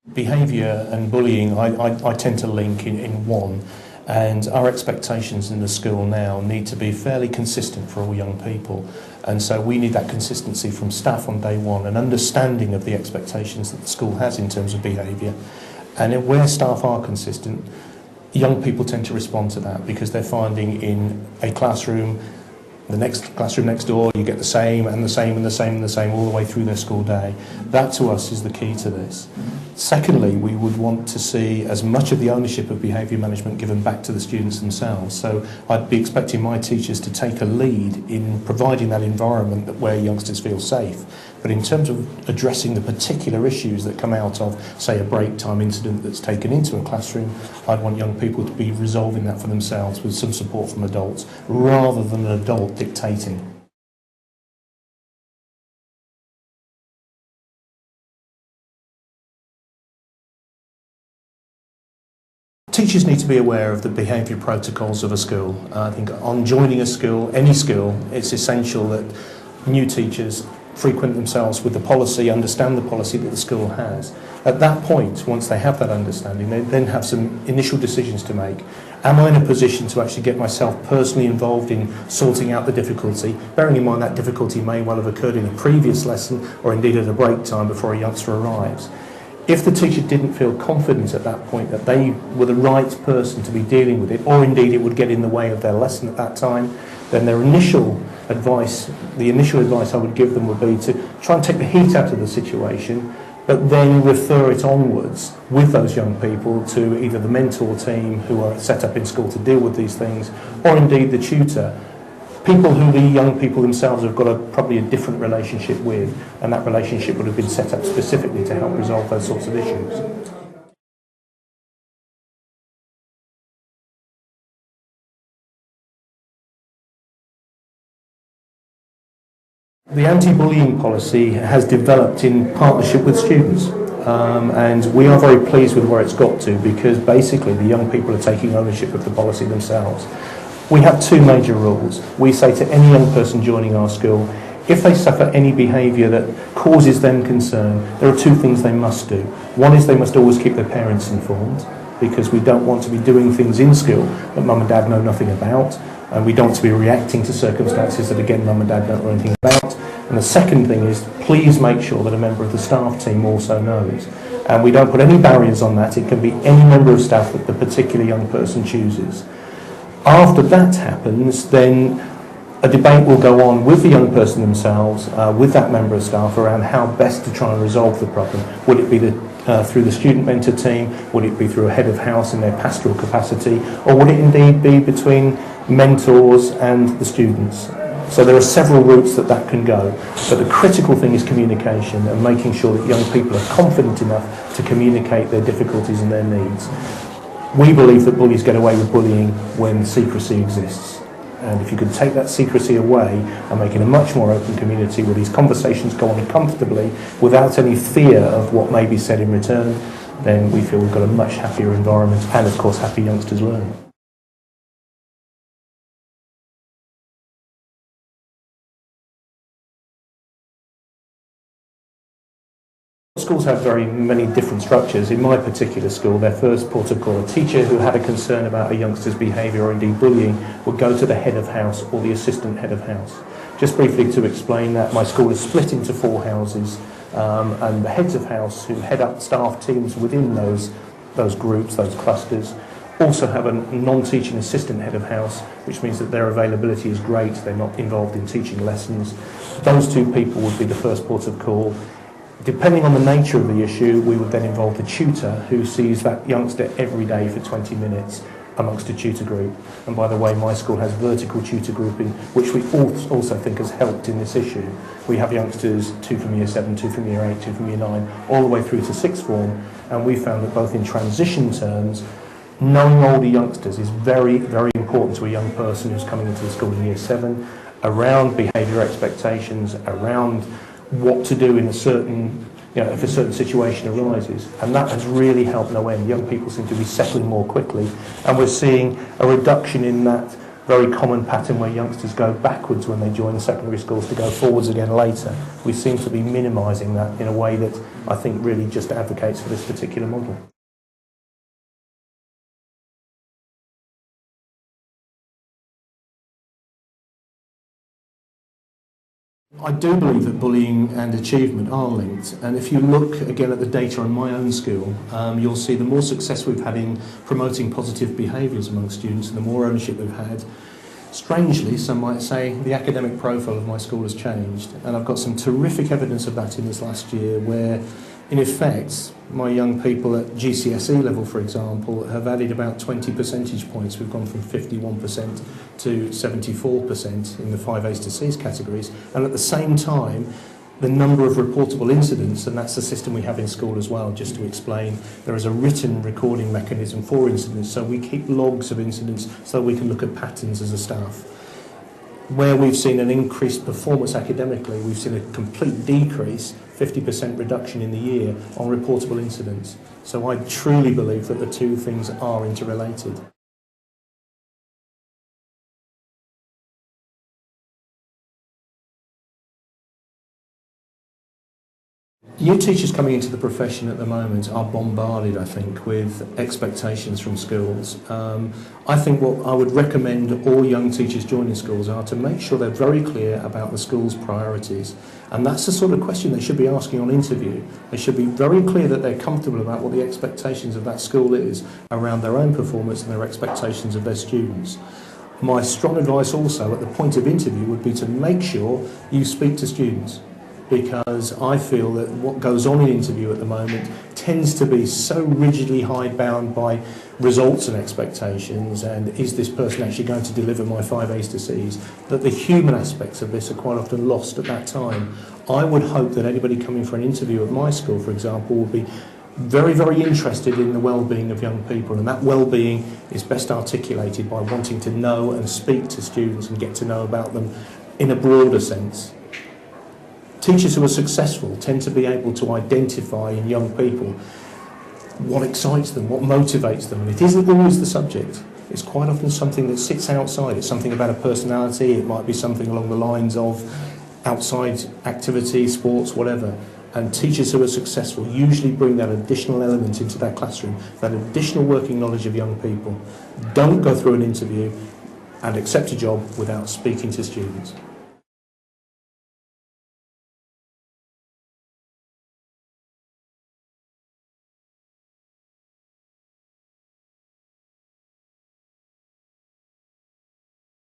Behaviour and bullying, I tend to link in one, and our expectations in the school now need to be fairly consistent for all young people, and so we need that consistency from staff on day one, an understanding of the expectations that the school has in terms of behaviour, and where staff are consistent, young people tend to respond to that because they're finding in a classroom, the next classroom next door, you get the same and the same and the same and the same all the way through their school day. That to us is the key to this. Secondly, we would want to see as much of the ownership of behaviour management given back to the students themselves. So I'd be expecting my teachers to take a lead in providing that environment where youngsters feel safe. But in terms of addressing the particular issues that come out of, say, a break time incident that's taken into a classroom, I'd want young people to be resolving that for themselves with some support from adults, rather than an adult dictating. Teachers need to be aware of the behaviour protocols of a school. I think on joining a school, any school, it's essential that new teachers frequent themselves with the policy, understand the policy that the school has. At that point, once they have that understanding, they then have some initial decisions to make. Am I in a position to actually get myself personally involved in sorting out the difficulty, bearing in mind that difficulty may well have occurred in a previous lesson or indeed at a break time before a youngster arrives. If the teacher didn't feel confident at that point that they were the right person to be dealing with it, or indeed it would get in the way of their lesson at that time, then the initial advice I would give them would be to try and take the heat out of the situation, but then refer it onwards with those young people to either the mentor team who are set up in school to deal with these things, or indeed the tutor. People who the young people themselves have got probably a different relationship with, and that relationship would have been set up specifically to help resolve those sorts of issues. The anti-bullying policy has developed in partnership with students, and we are very pleased with where it's got to, because basically the young people are taking ownership of the policy themselves. We have two major rules. We say to any young person joining our school, if they suffer any behaviour that causes them concern, there are two things they must do. One is they must always keep their parents informed, because we don't want to be doing things in school that mum and dad know nothing about, and we don't want to be reacting to circumstances that, again, mum and dad don't know anything about. And the second thing is, please make sure that a member of the staff team also knows. And we don't put any barriers on that. It can be any member of staff that the particular young person chooses. After that happens, then a debate will go on with the young person themselves, with that member of staff, around how best to try and resolve the problem. Would it be through the student mentor team? Would it be through a head of house in their pastoral capacity? Or would it indeed be between mentors and the students? So there are several routes that can go. But the critical thing is communication, and making sure that young people are confident enough to communicate their difficulties and their needs. We believe that bullies get away with bullying when secrecy exists. And if you could take that secrecy away and make it a much more open community where these conversations go on comfortably without any fear of what may be said in return, then we feel we've got a much happier environment and, of course, happy youngsters learning. Schools have very many different structures. In my particular school, their first port of call, a teacher who had a concern about a youngster's behaviour or indeed bullying would go to the head of house or the assistant head of house. Just briefly to explain that, my school is split into 4 houses, and the heads of house who head up staff teams within those groups, those clusters, also have a non-teaching assistant head of house, which means that their availability is great. They're not involved in teaching lessons. Those two people would be the first port of call. Depending on the nature of the issue, we would then involve the tutor, who sees that youngster every day for 20 minutes amongst a tutor group. And by the way, my school has vertical tutor grouping, which we also think has helped in this issue. We have youngsters, 2 from year 7, 2 from year 8, 2 from year 9, all the way through to 6th form. And we found that both in transition terms, knowing older youngsters is very, very important to a young person who's coming into the school in year 7, around behaviour expectations, around what to do in a certain, if a certain situation arises. And that has really helped no end. Young people seem to be settling more quickly, and we're seeing a reduction in that very common pattern where youngsters go backwards when they join the secondary schools to go forwards again later. We seem to be minimising that in a way that I think really just advocates for this particular model. I do believe that bullying and achievement are linked, and if you look again at the data on my own school, you'll see the more success we've had in promoting positive behaviours among students and the more ownership we've had. Strangely, some might say, the academic profile of my school has changed, and I've got some terrific evidence of that in this last year where, in effect, my young people at GCSE level, for example, have added about 20 percentage points. We've gone from 51% to 74% in the 5 A's to C's categories, and at the same time, the number of reportable incidents, and that's the system we have in school as well, just to explain, there is a written recording mechanism for incidents, so we keep logs of incidents so we can look at patterns as a staff. Where we've seen an increased performance academically, we've seen a complete decrease, 50% reduction in the year on reportable incidents. So I truly believe that the two things are interrelated. New teachers coming into the profession at the moment are bombarded, I think, with expectations from schools. I think what I would recommend all young teachers joining schools are to make sure they're very clear about the school's priorities. And that's the sort of question they should be asking on interview. They should be very clear that they're comfortable about what the expectations of that school is around their own performance and their expectations of their students. My strong advice also at the point of interview would be to make sure you speak to students, because I feel that what goes on in interview at the moment tends to be so rigidly hidebound by results and expectations, and is this person actually going to deliver my 5 A's to C's, that the human aspects of this are quite often lost at that time. I would hope that anybody coming for an interview at my school, for example, would be very, very interested in the well-being of young people, and that well-being is best articulated by wanting to know and speak to students and get to know about them in a broader sense. Teachers who are successful tend to be able to identify in young people what excites them, what motivates them. And it isn't always the subject. It's quite often something that sits outside. It's something about a personality. It might be something along the lines of outside activity, sports, whatever. And teachers who are successful usually bring that additional element into their classroom, that additional working knowledge of young people. Don't go through an interview and accept a job without speaking to students.